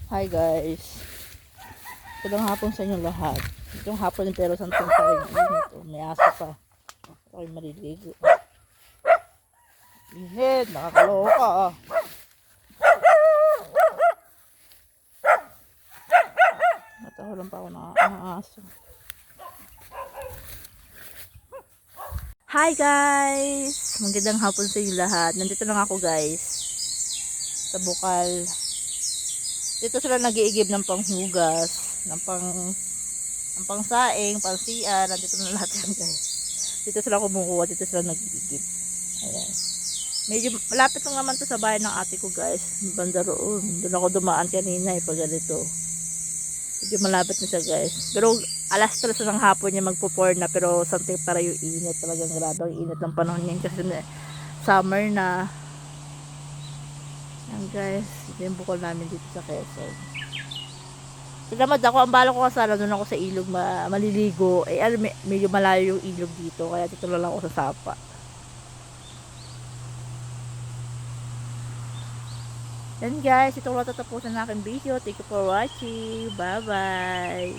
Hi guys. Magandang hapon sa inyo lahat. Itong hapon din pero santong pa rin init. May aso pa. Ako'y maliligo. Init, nakakaloka ah. Natahulan pa ako ng aso. Hi guys! Magandang hapon sa inyo lahat. Nandito lang ako guys. Sa bukal. Dito sila nag-iigib ng panghugas, ng pangsaing, pangsian, nandito na lahat yan guys. Dito sila kumukuha, dito sila nag-iigib. Ayan. Medyo malapit lang naman to sa bahay ng ate ko guys. Banda roon. Doon ako dumaan kanina pag ganito. Medyo malapit na siya guys. Pero alas 3 ng hapon niya magpo-pour na, pero something para yung init. Talagang grabe ang init ng panahon niyan kasi summer na. Yan guys, ito yung bukol namin dito sa Quezon. Tinamad ako, ang bala ko kasala doon ako sa ilog maliligo. Medyo malayo yung ilog dito, kaya dito lang ako sa sapa. Yan guys, ito lang tatapusin na aking video. Thank you for watching. Bye bye.